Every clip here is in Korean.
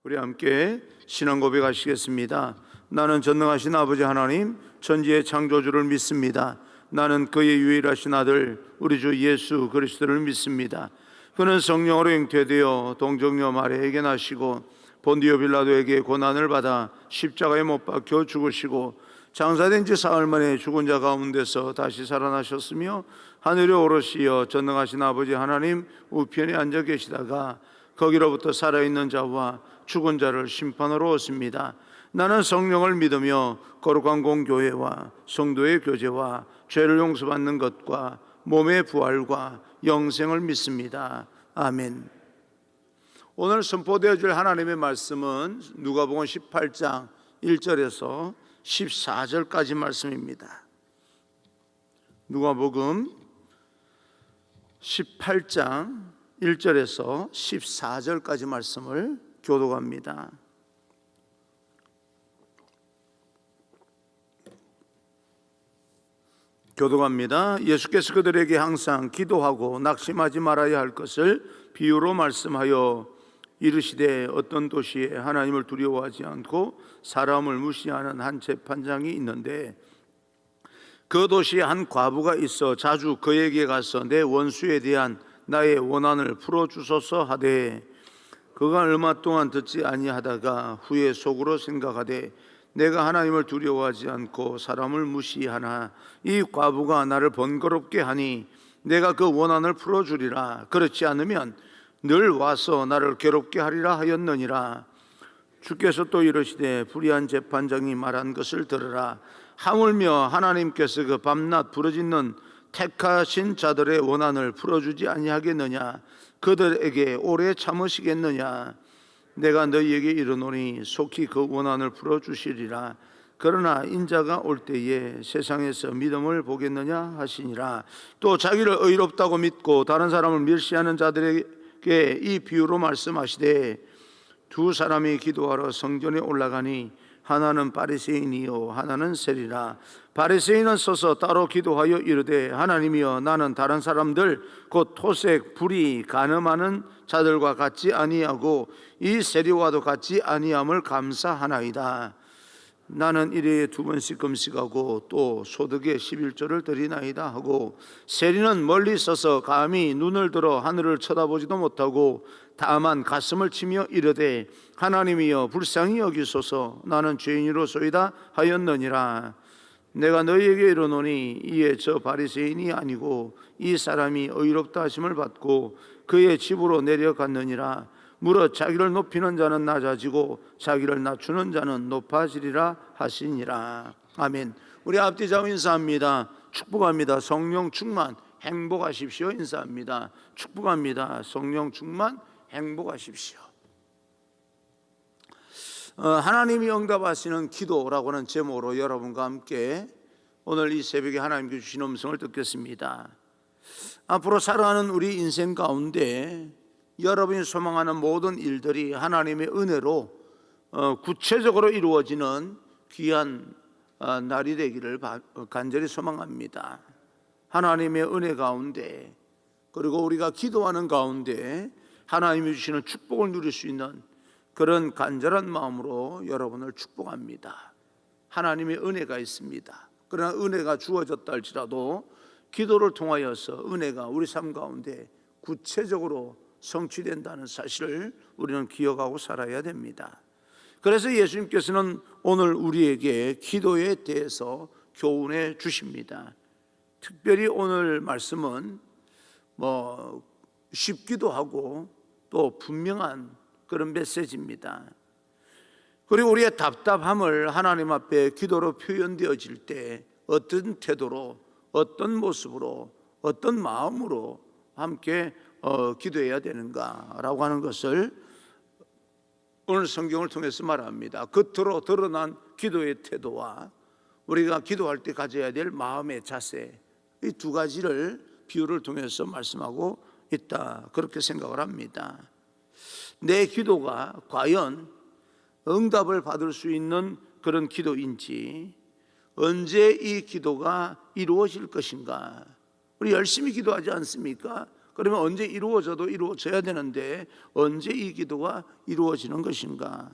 우리 함께 신앙 고백하시겠습니다. 나는 전능하신 아버지 하나님 천지의 창조주를 믿습니다. 나는 그의 유일하신 아들 우리 주 예수 그리스도를 믿습니다. 그는 성령으로 잉태되어 동정녀 마리아에게 나시고 본디오 빌라도에게 고난을 받아 십자가에 못 박혀 죽으시고 장사된 지 사흘 만에 죽은 자 가운데서 다시 살아나셨으며 하늘에 오르시어 전능하신 아버지 하나님 우편에 앉아 계시다가 거기로부터 살아있는 자와 죽은 자를 심판하러 오십니다. 나는 성령을 믿으며 거룩한 공교회와 성도의 교제와 죄를 용서받는 것과 몸의 부활과 영생을 믿습니다. 아멘. 오늘 선포되어질 하나님의 말씀은 누가복음 18장 1절에서 14절까지 말씀입니다. 누가복음 18장 1절에서 14절까지 말씀을 교독합니다. 예수께서 그들에게 항상 기도하고 낙심하지 말아야 할 것을 비유로 말씀하여 이르시되 어떤 도시에 하나님을 두려워하지 않고 사람을 무시하는 한 재판장이 있는데 그 도시에 한 과부가 있어 자주 그에게 가서 내 원수에 대한 나의 원한을 풀어주소서 하되 그가 얼마 동안 듣지 아니하다가 후에 속으로 생각하되 내가 하나님을 두려워하지 않고 사람을 무시하나 이 과부가 나를 번거롭게 하니 내가 그 원한을 풀어주리라. 그렇지 않으면 늘 와서 나를 괴롭게 하리라 하였느니라. 주께서 또 이르시되 불의한 재판장이 말한 것을 들으라. 하물며 하나님께서 그 밤낮 부르짖는 택하신 자들의 원한을 풀어주지 아니하겠느냐. 그들에게 오래 참으시겠느냐. 내가 너희에게 이르노니 속히 그 원한을 풀어주시리라. 그러나 인자가 올 때에 세상에서 믿음을 보겠느냐 하시니라. 또 자기를 의롭다고 믿고 다른 사람을 멸시하는 자들에게 이 비유로 말씀하시되 두 사람이 기도하러 성전에 올라가니 하나는 바리새인이요 하나는 세리라. 바리새인은 서서 따로 기도하여 이르되 하나님이여 나는 다른 사람들 곧 토색, 불의, 간음하는 자들과 같지 아니하고 이 세리와도 같지 아니함을 감사하나이다. 나는 일회에 2번씩 금식하고 또 소득의 11조를 드리나이다 하고 세리는 멀리 서서 감히 눈을 들어 하늘을 쳐다보지도 못하고 다만 가슴을 치며 이르되 하나님이여 불쌍히 여기소서 나는 죄인이로소이다 하였느니라. 내가 너희에게 이르노니 이에 저 바리새인이 아니고 이 사람이 의롭다 하심을 받고 그의 집으로 내려갔느니라. 무릇 자기를 높이는 자는 낮아지고 자기를 낮추는 자는 높아지리라 하시니라. 아멘. 우리 앞뒤 좌우 인사합니다. 축복합니다. 성령 충만 행복하십시오. 인사합니다. 축복합니다. 성령 충만 행복하십시오. 하나님이 응답하시는 기도라고 하는 제목으로 여러분과 함께 오늘 이 새벽에 하나님께 주신 음성을 듣겠습니다. 앞으로 살아가는 우리 인생 가운데 여러분이 소망하는 모든 일들이 하나님의 은혜로 구체적으로 이루어지는 귀한 날이 되기를 간절히 소망합니다. 하나님의 은혜 가운데 그리고 우리가 기도하는 가운데 하나님이 주시는 축복을 누릴 수 있는 그런 간절한 마음으로 여러분을 축복합니다. 하나님의 은혜가 있습니다. 그러나 은혜가 주어졌다 할지라도 기도를 통하여서 은혜가 우리 삶 가운데 구체적으로 성취된다는 사실을 우리는 기억하고 살아야 됩니다. 그래서 예수님께서는 오늘 우리에게 기도에 대해서 교훈해 주십니다. 특별히 오늘 말씀은 쉽기도 하고 또 분명한 그런 메시지입니다. 그리고 우리의 답답함을 하나님 앞에 기도로 표현되어질 때 어떤 태도로 어떤 모습으로 어떤 마음으로 함께 기도해야 되는가라고 하는 것을 오늘 성경을 통해서 말합니다. 겉으로 드러난 기도의 태도와 우리가 기도할 때 가져야 될 마음의 자세, 이 두 가지를 비유를 통해서 말씀하고 있다, 그렇게 생각을 합니다. 내 기도가 과연 응답을 받을 수 있는 그런 기도인지, 언제 이 기도가 이루어질 것인가. 우리 열심히 기도하지 않습니까? 그러면 언제 이루어져도 이루어져야 되는데 언제 이 기도가 이루어지는 것인가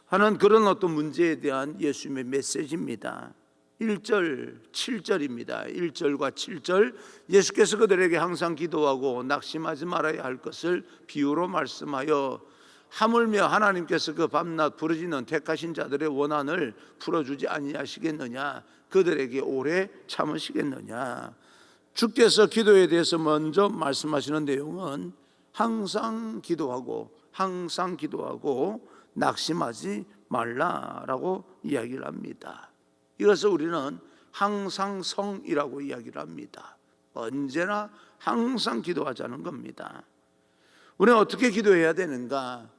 하는 그런 어떤 문제에 대한 예수님의 메시지입니다. 1절, 7절입니다. 1절과 7절, 예수께서 그들에게 항상 기도하고 낙심하지 말아야 할 것을 비유로 말씀하여 하물며 하나님께서 그 밤낮 부르짖는 택하신 자들의 원한을 풀어주지 아니하시겠느냐, 그들에게 오래 참으시겠느냐. 주께서 기도에 대해서 먼저 말씀하시는 내용은 항상 기도하고 낙심하지 말라라고 이야기를 합니다. 이것을 우리는 항상성이라고 이야기를 합니다. 언제나 항상 기도하자는 겁니다. 우리는 어떻게 기도해야 되는가?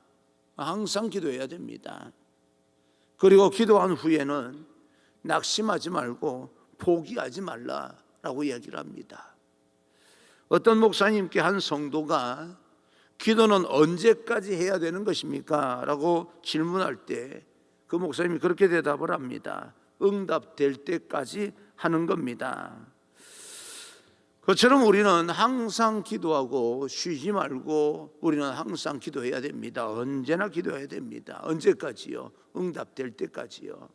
항상 기도해야 됩니다. 그리고 기도한 후에는 낙심하지 말고 포기하지 말라라고 이야기를 합니다. 어떤 목사님께 한 성도가 기도는 언제까지 해야 되는 것입니까? 라고 질문할 때 그 목사님이 그렇게 대답을 합니다. 응답될 때까지 하는 겁니다. 그처럼 우리는 항상 기도하고 쉬지 말고 우리는 항상 기도해야 됩니다. 언제나 기도해야 됩니다. 언제까지요? 응답될 때까지요.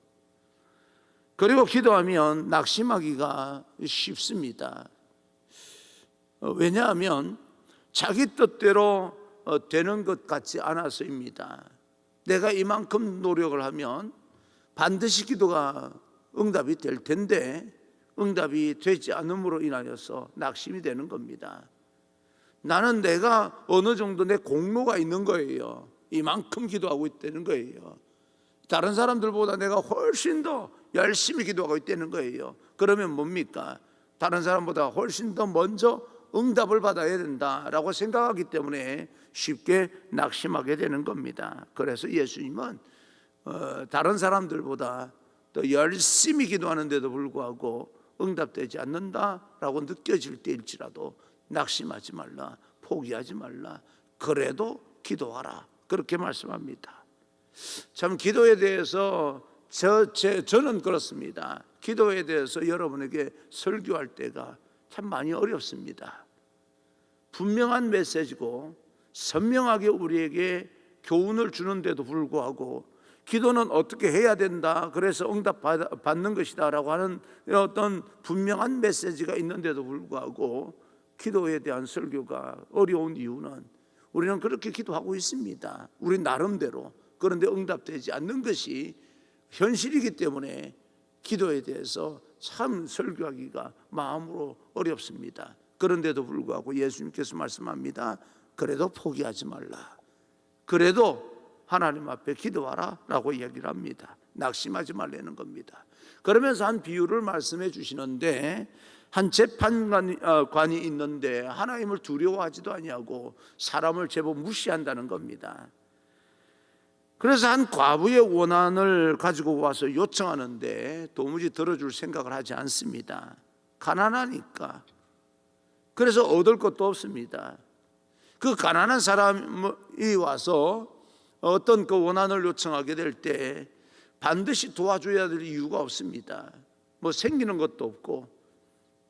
그리고 기도하면 낙심하기가 쉽습니다. 왜냐하면 자기 뜻대로 되는 것 같지 않아서입니다. 내가 이만큼 노력을 하면 반드시 기도가 응답이 될 텐데 응답이 되지 않음으로 인하여서 낙심이 되는 겁니다. 나는 내가 어느 정도 내 공로가 있는 거예요. 이만큼 기도하고 있다는 거예요. 다른 사람들보다 내가 훨씬 더 열심히 기도하고 있다는 거예요. 그러면 뭡니까? 다른 사람보다 훨씬 더 먼저 응답을 받아야 된다라고 생각하기 때문에 쉽게 낙심하게 되는 겁니다. 그래서 예수님은 다른 사람들보다 더 열심히 기도하는데도 불구하고 응답되지 않는다라고 느껴질 때일지라도 낙심하지 말라, 포기하지 말라, 그래도 기도하라, 그렇게 말씀합니다. 참 기도에 대해서 저는 그렇습니다. 기도에 대해서 여러분에게 설교할 때가 참 많이 어렵습니다. 분명한 메시지고 선명하게 우리에게 교훈을 주는데도 불구하고 기도는 어떻게 해야 된다, 그래서 응답 받는 것이다 라고 하는 어떤 분명한 메시지가 있는데도 불구하고 기도에 대한 설교가 어려운 이유는 우리는 그렇게 기도하고 있습니다. 우리 나름대로. 그런데 응답되지 않는 것이 현실이기 때문에 기도에 대해서 참 설교하기가 마음으로 어렵습니다. 그런데도 불구하고 예수님께서 말씀합니다. 그래도 포기하지 말라, 그래도 하나님 앞에 기도하라 라고 이야기를 합니다. 낙심하지 말라는 겁니다. 그러면서 한 비유를 말씀해 주시는데, 한 재판관이 있는데 하나님을 두려워하지도 아니하고 사람을 제법 무시한다는 겁니다. 그래서 한 과부의 원한을 가지고 와서 요청하는데 도무지 들어줄 생각을 하지 않습니다. 가난하니까. 그래서 얻을 것도 없습니다. 그 가난한 사람이 와서 어떤 그 원한을 요청하게 될 때 반드시 도와줘야 될 이유가 없습니다. 뭐 생기는 것도 없고,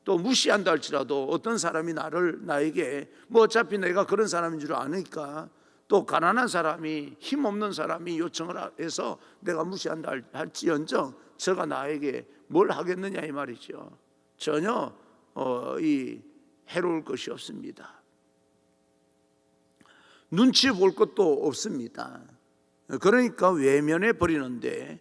또 무시한다 할지라도 어떤 사람이 나에게 뭐 어차피 내가 그런 사람인 줄 아니까, 또 가난한 사람이, 힘없는 사람이 요청을 해서 내가 무시한다 할지언정 저가 나에게 뭘 하겠느냐 이 말이죠. 전혀 해로울 것이 없습니다. 눈치 볼 것도 없습니다. 그러니까 외면해 버리는데,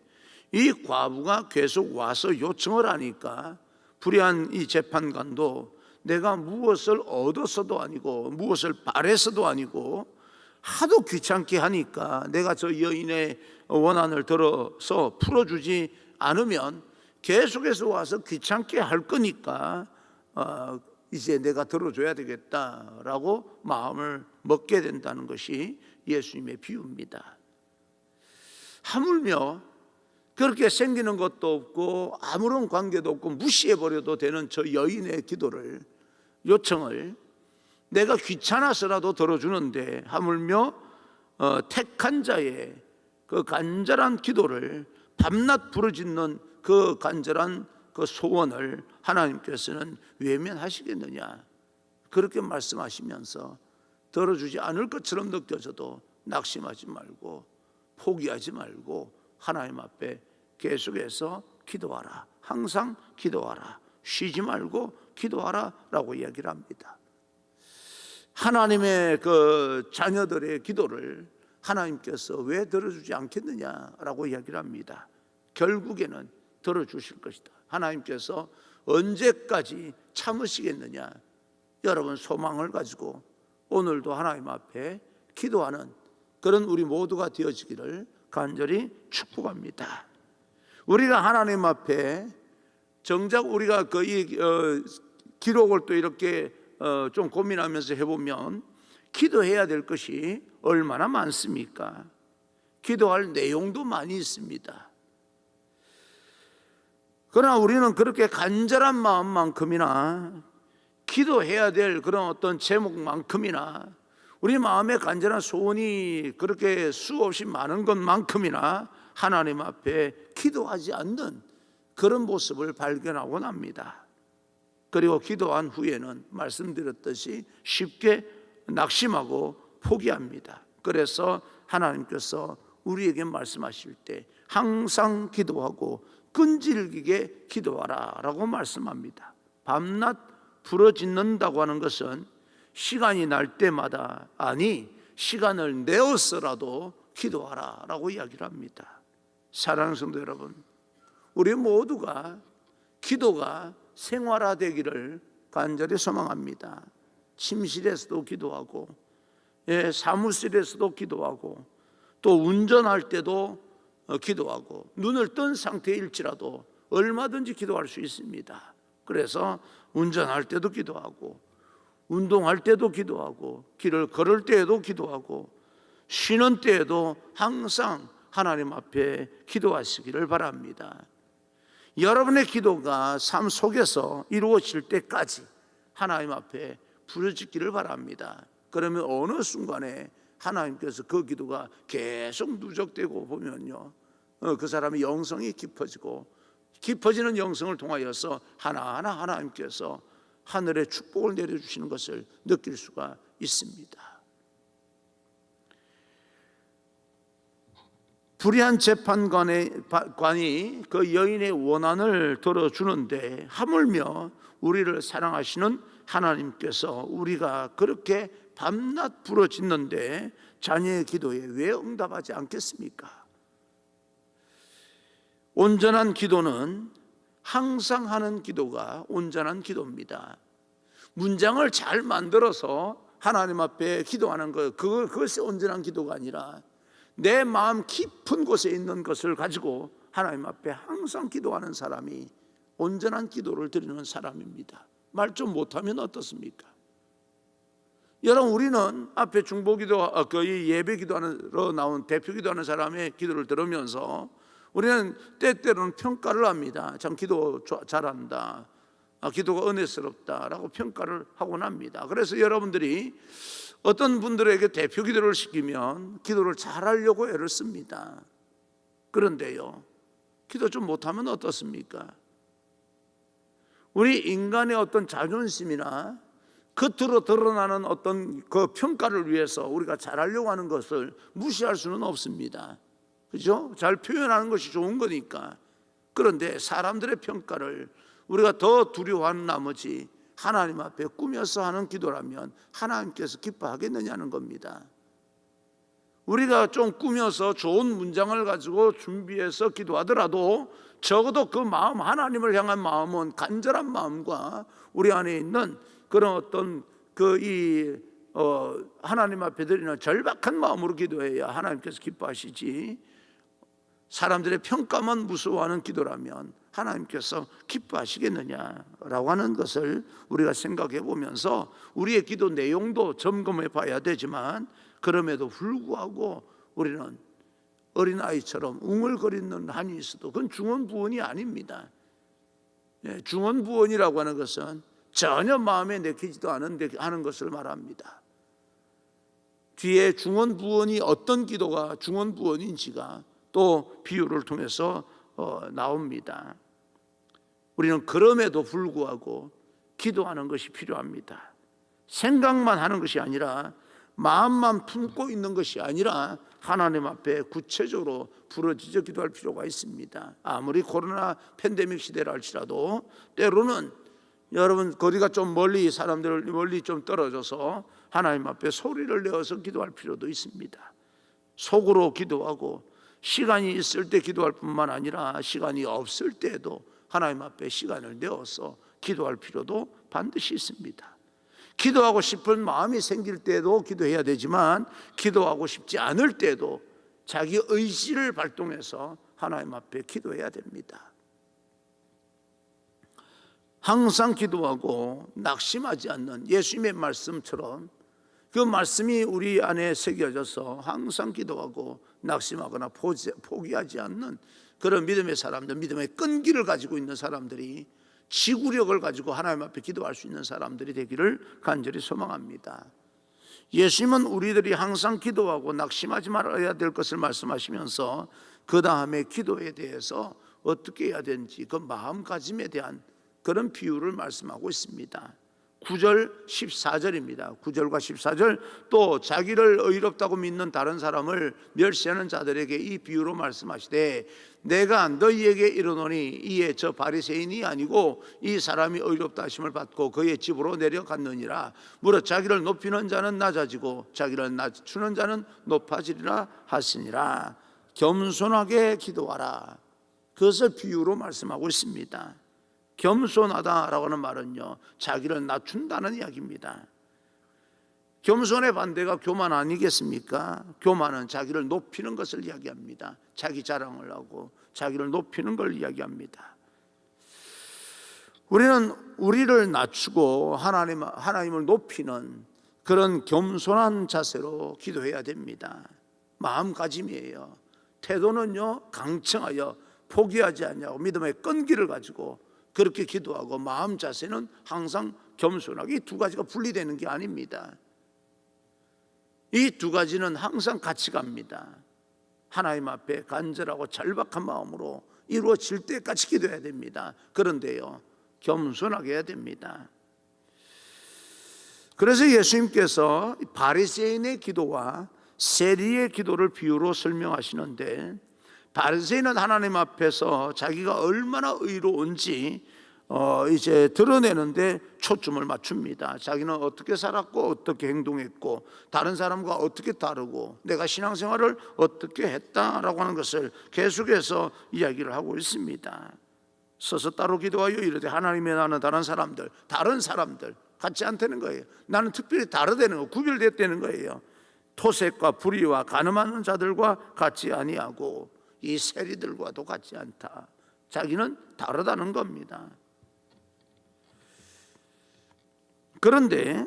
이 과부가 계속 와서 요청을 하니까 불의한 이 재판관도 내가 무엇을 얻어서도 아니고 무엇을 바래서도 아니고 하도 귀찮게 하니까 내가 저 여인의 원한을 들어서 풀어주지 않으면 계속해서 와서 귀찮게 할 거니까 이제 내가 들어줘야 되겠다라고 마음을 먹게 된다는 것이 예수님의 비유입니다. 하물며 그렇게 생기는 것도 없고 아무런 관계도 없고 무시해버려도 되는 저 여인의 기도를, 요청을 내가 귀찮아서라도 들어주는데, 하물며 택한 자의 그 간절한 기도를, 밤낮 부르짖는 그 간절한 그 소원을 하나님께서는 외면하시겠느냐, 그렇게 말씀하시면서 들어주지 않을 것처럼 느껴져도 낙심하지 말고 포기하지 말고 하나님 앞에 계속해서 기도하라. 항상 기도하라. 쉬지 말고 기도하라 라고 이야기를 합니다. 하나님의 그 자녀들의 기도를 하나님께서 왜 들어주지 않겠느냐라고 이야기를 합니다. 결국에는 들어주실 것이다. 하나님께서 언제까지 참으시겠느냐. 여러분 소망을 가지고 오늘도 하나님 앞에 기도하는 그런 우리 모두가 되어지기를 간절히 축복합니다. 우리가 하나님 앞에 정작 우리가 기록을 또 이렇게 좀 고민하면서 해보면 기도해야 될 것이 얼마나 많습니까? 기도할 내용도 많이 있습니다. 그러나 우리는 그렇게 간절한 마음만큼이나 기도해야 될 그런 어떤 제목만큼이나 우리 마음에 간절한 소원이 그렇게 수없이 많은 것만큼이나 하나님 앞에 기도하지 않는 그런 모습을 발견하곤 합니다. 그리고 기도한 후에는 말씀드렸듯이 쉽게 낙심하고 포기합니다. 그래서 하나님께서 우리에게 말씀하실 때 항상 기도하고 끈질기게 기도하라 라고 말씀합니다. 밤낮 부르짖는다고 하는 것은 시간이 날 때마다, 아니 시간을 내어서라도 기도하라 라고 이야기를 합니다. 사랑하는 성도 여러분, 우리 모두가 기도가 생활화되기를 간절히 소망합니다. 침실에서도 기도하고, 사무실에서도 기도하고, 또 운전할 때도 기도하고, 눈을 뜬 상태일지라도 얼마든지 기도할 수 있습니다. 그래서 운전할 때도 기도하고, 운동할 때도 기도하고, 길을 걸을 때에도 기도하고, 쉬는 때에도 항상 하나님 앞에 기도하시기를 바랍니다. 여러분의 기도가 삶 속에서 이루어질 때까지 하나님 앞에 부르짖기를 바랍니다. 그러면 어느 순간에 하나님께서 그 기도가 계속 누적되고 보면요, 그 사람의 영성이 깊어지고, 깊어지는 영성을 통하여서 하나하나 하나님께서 하늘의 축복을 내려주시는 것을 느낄 수가 있습니다. 불의한 재판관이 그 여인의 원한을 들어주는데, 하물며 우리를 사랑하시는 하나님께서 우리가 그렇게 밤낮 부르짖는데 자녀의 기도에 왜 응답하지 않겠습니까? 온전한 기도는 항상 하는 기도가 온전한 기도입니다. 문장을 잘 만들어서 하나님 앞에 기도하는 것, 그것이 온전한 기도가 아니라 내 마음 깊은 곳에 있는 것을 가지고 하나님 앞에 항상 기도하는 사람이 온전한 기도를 드리는 사람입니다. 말 좀 못하면 어떻습니까? 여러분, 우리는 앞에 중보기도, 예배 기도하러 나온 대표 기도하는 사람의 기도를 들으면서 우리는 때때로는 평가를 합니다. 참 기도 잘한다, 기도가 은혜스럽다라고 평가를 하곤 합니다. 그래서 여러분들이 어떤 분들에게 대표 기도를 시키면 기도를 잘하려고 애를 씁니다. 그런데요, 기도 좀 못하면 어떻습니까? 우리 인간의 어떤 자존심이나 겉으로 드러나는 어떤 그 평가를 위해서 우리가 잘하려고 하는 것을 무시할 수는 없습니다. 그죠? 잘 표현하는 것이 좋은 거니까. 그런데 사람들의 평가를 우리가 더 두려워하는 나머지 하나님 앞에 꾸며서 하는 기도라면 하나님께서 기뻐하겠느냐는 겁니다. 우리가 좀 꾸며서 좋은 문장을 가지고 준비해서 기도하더라도 적어도 그 마음, 하나님을 향한 마음은 간절한 마음과 우리 안에 있는 그런 어떤 하나님 앞에 드리는 절박한 마음으로 기도해야 하나님께서 기뻐하시지, 사람들의 평가만 무서워하는 기도라면 하나님께서 기뻐하시겠느냐라고 하는 것을 우리가 생각해 보면서 우리의 기도 내용도 점검해 봐야 되지만, 그럼에도 불구하고 우리는 어린아이처럼 웅얼거리는 한이 있어도 그건 중언부언이 아닙니다. 중언부언이라고 하는 것은 전혀 마음에 내키지도 않은데 하는 것을 말합니다. 뒤에 중언부언이 어떤 기도가 중언부언인지가 또 비유를 통해서 나옵니다. 우리는 그럼에도 불구하고 기도하는 것이 필요합니다. 생각만 하는 것이 아니라 마음만 품고 있는 것이 아니라 하나님 앞에 구체적으로 부르짖어 기도할 필요가 있습니다. 아무리 코로나 팬데믹 시대라 할지라도 때로는 여러분 거리가 좀 멀리 사람들 멀리 좀 떨어져서 하나님 앞에 소리를 내어서 기도할 필요도 있습니다. 속으로 기도하고 시간이 있을 때 기도할 뿐만 아니라 시간이 없을 때에도 하나님 앞에 시간을 내어서 기도할 필요도 반드시 있습니다. 기도하고 싶은 마음이 생길 때도 기도해야 되지만 기도하고 싶지 않을 때도 자기 의지를 발동해서 하나님 앞에 기도해야 됩니다. 항상 기도하고 낙심하지 않는 예수님의 말씀처럼 그 말씀이 우리 안에 새겨져서 항상 기도하고 낙심하거나 포기하지 않는 그런 믿음의 사람들, 믿음의 끈기를 가지고 있는 사람들이 지구력을 가지고 하나님 앞에 기도할 수 있는 사람들이 되기를 간절히 소망합니다. 예수님은 우리들이 항상 기도하고 낙심하지 말아야 될 것을 말씀하시면서 그 다음에 기도에 대해서 어떻게 해야 되는지 그 마음가짐에 대한 그런 비유를 말씀하고 있습니다. 9절 14절입니다. 9절과 14절 또 자기를 의롭다고 믿는 다른 사람을 멸시하는 자들에게 이 비유로 말씀하시되 내가 너희에게 이르노니 이에 저 바리새인이 아니고 이 사람이 의롭다 하심을 받고 그의 집으로 내려갔느니라. 무릇 자기를 높이는 자는 낮아지고 자기를 낮추는 자는 높아지리라 하시니라. 겸손하게 기도하라. 그것을 비유로 말씀하고 있습니다. 겸손하다라고 하는 말은요, 자기를 낮춘다는 이야기입니다. 겸손의 반대가 교만 아니겠습니까? 교만은 자기를 높이는 것을 이야기합니다. 자기 자랑을 하고 자기를 높이는 걸 이야기합니다. 우리는 우리를 낮추고 하나님을 높이는 그런 겸손한 자세로 기도해야 됩니다. 마음가짐이에요. 태도는요, 강청하여 포기하지 않냐고 믿음의 끈기를 가지고 그렇게 기도하고 마음 자세는 항상 겸손하게 이 두 가지가 분리되는 게 아닙니다. 이 두 가지는 항상 같이 갑니다. 하나님 앞에 간절하고 절박한 마음으로 이루어질 때까지 기도해야 됩니다. 그런데요, 겸손하게 해야 됩니다. 그래서 예수님께서 바리새인의 기도와 세리의 기도를 비유로 설명하시는데 바리새인은 하나님 앞에서 자기가 얼마나 의로운지 이제 드러내는데 초점을 맞춥니다. 자기는 어떻게 살았고 어떻게 행동했고 다른 사람과 어떻게 다르고 내가 신앙생활을 어떻게 했다라고 하는 것을 계속해서 이야기를 하고 있습니다. 서서 따로 기도하여 이르되 하나님의 나는 다른 사람들 같지 않다는 거예요. 나는 특별히 다르다는 거, 구별됐다는 거예요. 토색과 불의와 간음하는 자들과 같이 아니하고 이 세리들과도 같지 않다. 자기는 다르다는 겁니다. 그런데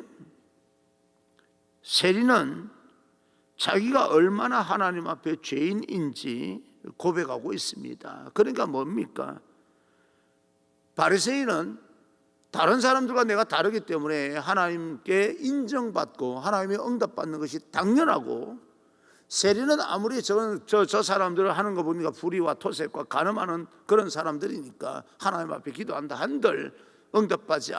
세리는 자기가 얼마나 하나님 앞에 죄인인지 고백하고 있습니다. 그러니까 뭡니까? 바리새인은 다른 사람들과 내가 다르기 때문에 하나님께 인정받고 하나님의 응답받는 것이 당연하고, 세리는 아무리 저 사람들을 하는 거 보니까 불의와 토색과 간음하는 그런 사람들이니까 하나님 앞에 기도한다 한들 응답받지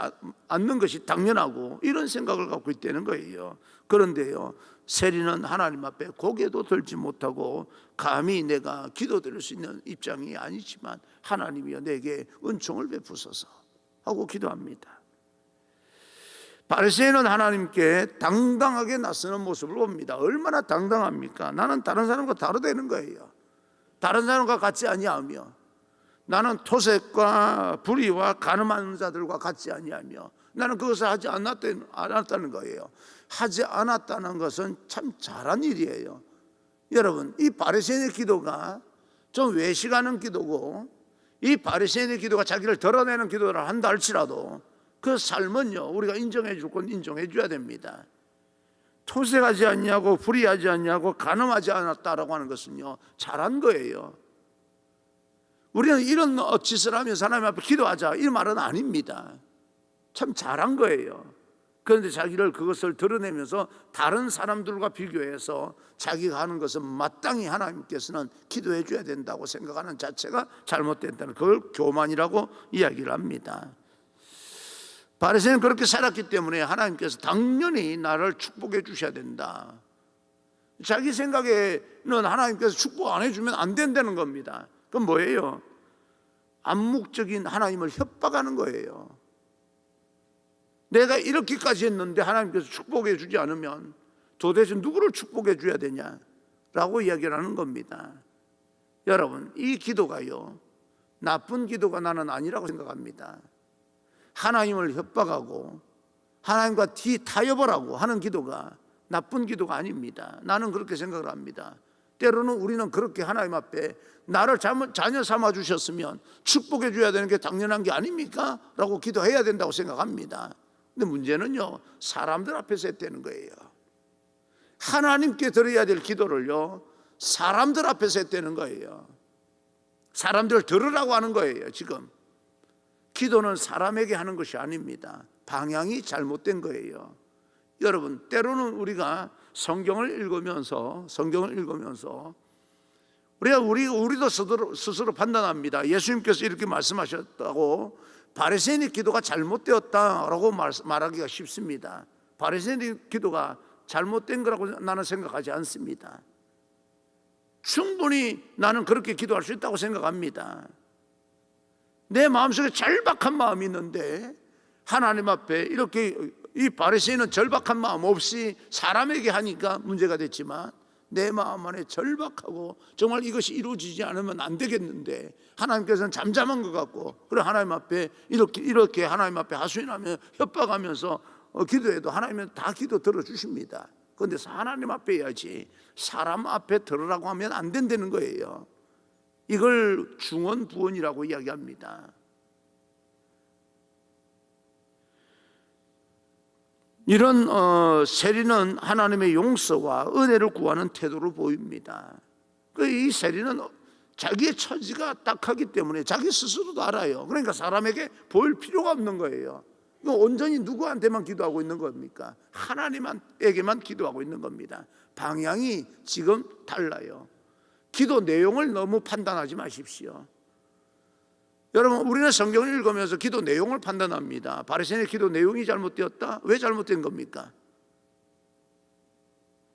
않는 것이 당연하고 이런 생각을 갖고 있다는 거예요. 그런데요, 세리는 하나님 앞에 고개도 들지 못하고 감히 내가 기도드릴 수 있는 입장이 아니지만 하나님이여 내게 은총을 베푸소서 하고 기도합니다. 바리새인은 하나님께 당당하게 나서는 모습을 봅니다. 얼마나 당당합니까? 나는 다른 사람과 다르다는 거예요. 다른 사람과 같지 아니하며 나는 토색과 불의와 간음하는 자들과 같지 아니하며 나는 그것을 하지 않았다는 거예요. 하지 않았다는 것은 참 잘한 일이에요. 여러분, 이 바리새인의 기도가 좀 외식하는 기도고 이 바리새인의 기도가 자기를 드러내는 기도를 한다 할지라도 그 삶은요, 우리가 인정해 줄 건 인정해 줘야 됩니다. 토색하지 않냐고 불의하지 않냐고 간음하지 않았다라고 하는 것은요, 잘한 거예요. 우리는 이런 짓을 하면서 하나님 앞에 기도하자 이 말은 아닙니다. 참 잘한 거예요. 그런데 자기를 그것을 드러내면서 다른 사람들과 비교해서 자기가 하는 것은 마땅히 하나님께서는 기도해 줘야 된다고 생각하는 자체가 잘못된다는, 그걸 교만이라고 이야기를 합니다. 바리새인은 그렇게 살았기 때문에 하나님께서 당연히 나를 축복해 주셔야 된다. 자기 생각에는 하나님께서 축복 안 해주면 안 된다는 겁니다. 그건 뭐예요? 암묵적인 하나님을 협박하는 거예요. 내가 이렇게까지 했는데 하나님께서 축복해 주지 않으면 도대체 누구를 축복해 줘야 되냐라고 이야기를 하는 겁니다. 여러분, 이 기도가요, 나쁜 기도가 나는 아니라고 생각합니다. 하나님을 협박하고 하나님과 타협을 하고 하는 기도가 나쁜 기도가 아닙니다. 나는 그렇게 생각을 합니다. 때로는 우리는 그렇게 하나님 앞에 나를 자녀 삼아 주셨으면 축복해 줘야 되는 게 당연한 게 아닙니까? 라고 기도해야 된다고 생각합니다. 근데 문제는요, 사람들 앞에서 했다는 거예요. 하나님께 드려야 될 기도를요, 사람들 앞에서 했다는 거예요. 사람들 들으라고 하는 거예요. 지금 기도는 사람에게 하는 것이 아닙니다. 방향이 잘못된 거예요. 여러분, 때로는 우리가 성경을 읽으면서 우리도 스스로 판단합니다. 예수님께서 이렇게 말씀하셨다고 바리새인의 기도가 잘못되었다라고 말하기가 쉽습니다. 바리새인의 기도가 잘못된 거라고 나는 생각하지 않습니다. 충분히 나는 그렇게 기도할 수 있다고 생각합니다. 내 마음속에 절박한 마음이 있는데 하나님 앞에 이렇게, 이 바리새인은 절박한 마음 없이 사람에게 하니까 문제가 됐지만 내 마음 안에 절박하고 정말 이것이 이루어지지 않으면 안 되겠는데 하나님께서는 잠잠한 것 같고, 그래 하나님 앞에 이렇게 하나님 앞에 하소연하며 협박하면서 기도해도 하나님은 다 기도 들어주십니다. 그런데 하나님 앞에 해야지 사람 앞에 들으라고 하면 안 된다는 거예요. 이걸 중언부언이라고 이야기합니다. 이런 세리는 하나님의 용서와 은혜를 구하는 태도를 보입니다. 이 세리는 자기의 처지가 딱하기 때문에 자기 스스로도 알아요. 그러니까 사람에게 보일 필요가 없는 거예요. 온전히 누구한테만 기도하고 있는 겁니까? 하나님에게만 기도하고 있는 겁니다. 방향이 지금 달라요. 기도 내용을 너무 판단하지 마십시오. 여러분, 우리는 성경을 읽으면서 기도 내용을 판단합니다. 바리새인의 기도 내용이 잘못되었다? 왜 잘못된 겁니까?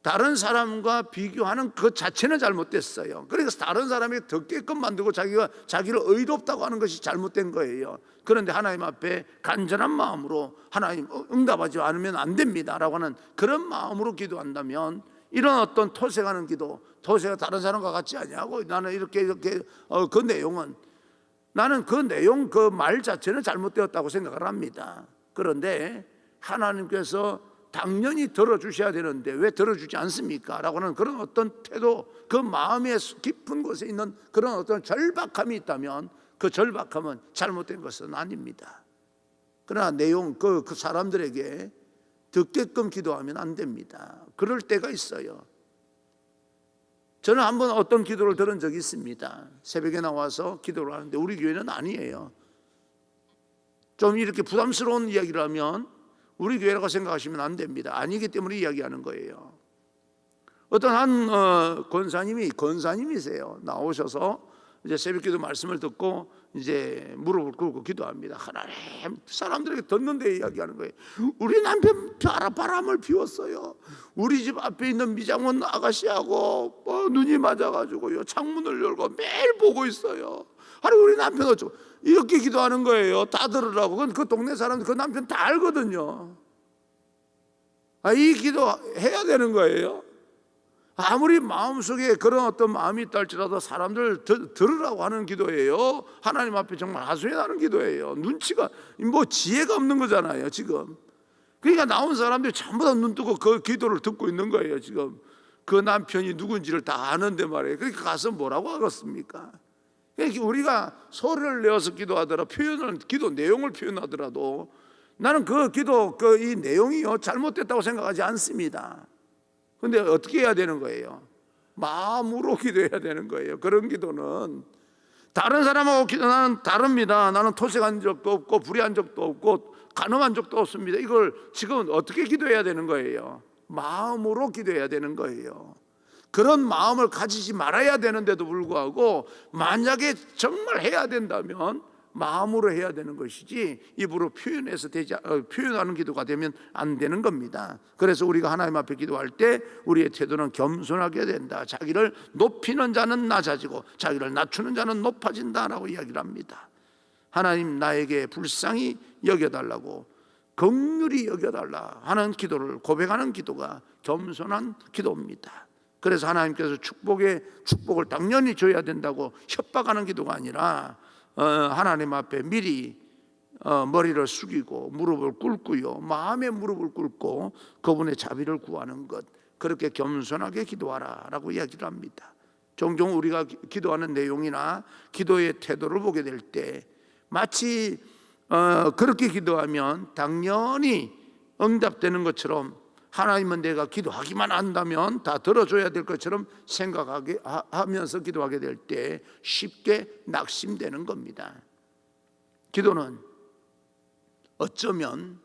다른 사람과 비교하는 그 자체는 잘못됐어요. 그러니까 다른 사람이 더 만들고 자기를 의롭다고 하는 것이 잘못된 거예요. 그런데 하나님 앞에 간절한 마음으로 하나님 응답하지 않으면 안 됩니다 라고 하는 그런 마음으로 기도한다면, 이런 어떤 토색하는 기도, 토색가 다른 사람과 같지 아니하고 나는 이렇게 그 내용은, 나는 그 내용, 그 말 자체는 잘못되었다고 생각을 합니다. 그런데 하나님께서 당연히 들어주셔야 되는데 왜 들어주지 않습니까? 라고 하는 그런 어떤 태도, 그 마음의 깊은 곳에 있는 그런 어떤 절박함이 있다면 그 절박함은 잘못된 것은 아닙니다. 그러나 내용, 그 사람들에게 듣게끔 기도하면 안 됩니다. 그럴 때가 있어요. 저는 한번 어떤 기도를 들은 적이 있습니다. 새벽에 나와서 기도를 하는데 우리 교회는 아니에요. 좀 이렇게 부담스러운 이야기를 하면 우리 교회라고 생각하시면 안 됩니다. 아니기 때문에 이야기하는 거예요. 어떤 한 권사님이세요. 나오셔서 이제 새벽기도 말씀을 듣고 이제 무릎을 꿇고 기도합니다. 하나님, 사람들에게 듣는데 이야기하는 거예요. 우리 남편 바람을 피웠어요. 우리 집 앞에 있는 미장원 아가씨하고 눈이 맞아가지고요, 창문을 열고 매일 보고 있어요. 아니 우리 남편 어쩌고, 이렇게 기도하는 거예요. 다 들으라고. 그 동네 사람들 그 남편 다 알거든요. 이 기도 해야 되는 거예요. 아무리 마음속에 그런 어떤 마음이 있다 할지라도 사람들 들으라고 하는 기도예요. 하나님 앞에 정말 하소연하는 기도예요. 눈치가, 지혜가 없는 거잖아요 지금. 그러니까 나온 사람들이 전부 다 눈 뜨고 그 기도를 듣고 있는 거예요 지금. 그 남편이 누군지를 다 아는데 말이에요. 그러니까 가서 뭐라고 하겠습니까? 그러니까 우리가 소리를 내어서 기도하더라, 기도 내용을 표현하더라도 나는 그 기도, 이 내용이요 잘못됐다고 생각하지 않습니다. 근데 어떻게 해야 되는 거예요? 마음으로 기도해야 되는 거예요. 그런 기도는 다른 사람하고 나는 다릅니다. 나는 토색한 적도 없고 불의한 적도 없고 간음한 적도 없습니다. 이걸 지금 어떻게 기도해야 되는 거예요? 마음으로 기도해야 되는 거예요. 그런 마음을 가지지 말아야 되는데도 불구하고 만약에 정말 해야 된다면 마음으로 해야 되는 것이지 입으로 표현하는 기도가 되면 안 되는 겁니다. 그래서 우리가 하나님 앞에 기도할 때 우리의 태도는 겸손하게 된다. 자기를 높이는 자는 낮아지고 자기를 낮추는 자는 높아진다라고 이야기를 합니다. 하나님 나에게 불쌍히 여겨달라고, 긍휼히 여겨달라 하는 기도를 고백하는 기도가 겸손한 기도입니다. 그래서 하나님께서 축복을 당연히 줘야 된다고 협박하는 기도가 아니라 하나님 앞에 미리 머리를 숙이고 무릎을 꿇고요, 마음의 무릎을 꿇고 그분의 자비를 구하는 것, 그렇게 겸손하게 기도하라 라고 이야기를 합니다. 종종 우리가 기도하는 내용이나 기도의 태도를 보게 될 때 마치 그렇게 기도하면 당연히 응답되는 것처럼, 하나님은 내가 기도하기만 한다면 다 들어줘야 될 것처럼 생각하게 하면서 기도하게 될 때 쉽게 낙심되는 겁니다. 기도는 어쩌면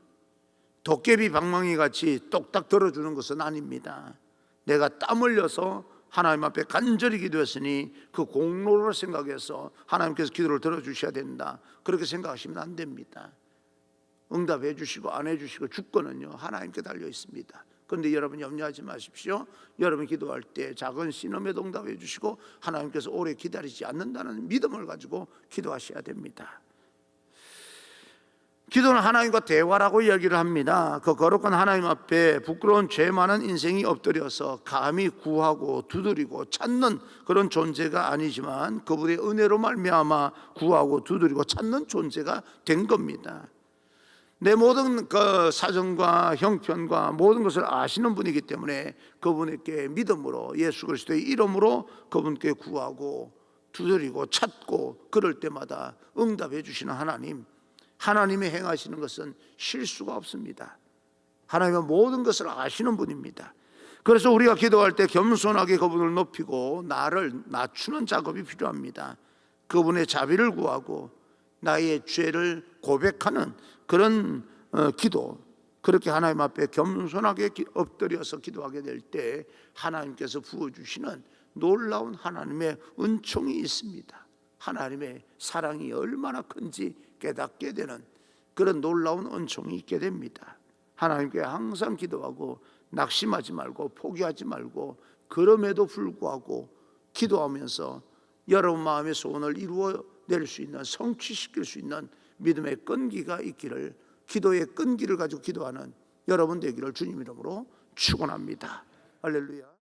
도깨비 방망이 같이 똑딱 들어주는 것은 아닙니다. 내가 땀 흘려서 하나님 앞에 간절히 기도했으니 그 공로를 생각해서 하나님께서 기도를 들어주셔야 된다, 그렇게 생각하시면 안 됩니다. 응답해 주시고 안 해주시고 주권은요 하나님께 달려 있습니다. 그런데 여러분 염려하지 마십시오. 여러분 기도할 때 작은 신음에도 응답해 주시고 하나님께서 오래 기다리지 않는다는 믿음을 가지고 기도하셔야 됩니다. 기도는 하나님과 대화라고 이야기를 합니다. 그 거룩한 하나님 앞에 부끄러운 죄 많은 인생이 엎드려서 감히 구하고 두드리고 찾는 그런 존재가 아니지만 그분의 은혜로 말미암아 구하고 두드리고 찾는 존재가 된 겁니다. 내 모든 그 사정과 형편과 모든 것을 아시는 분이기 때문에 그분께 믿음으로 예수 그리스도의 이름으로 그분께 구하고 두드리고 찾고 그럴 때마다 응답해 주시는 하나님, 하나님이 행하시는 것은 실수가 없습니다. 하나님은 모든 것을 아시는 분입니다. 그래서 우리가 기도할 때 겸손하게 그분을 높이고 나를 낮추는 작업이 필요합니다. 그분의 자비를 구하고 나의 죄를 고백하는 그런 기도, 그렇게 하나님 앞에 겸손하게 엎드려서 기도하게 될 때 하나님께서 부어주시는 놀라운 하나님의 은총이 있습니다. 하나님의 사랑이 얼마나 큰지 깨닫게 되는 그런 놀라운 은총이 있게 됩니다. 하나님께 항상 기도하고 낙심하지 말고 포기하지 말고, 그럼에도 불구하고 기도하면서 여러분 마음의 소원을 이루어낼 수 있는, 성취시킬 수 있는 믿음의 끈기가 있기를, 기도의 끈기를 가지고 기도하는 여러분 되기를 주님 이름으로 축원합니다. 할렐루야.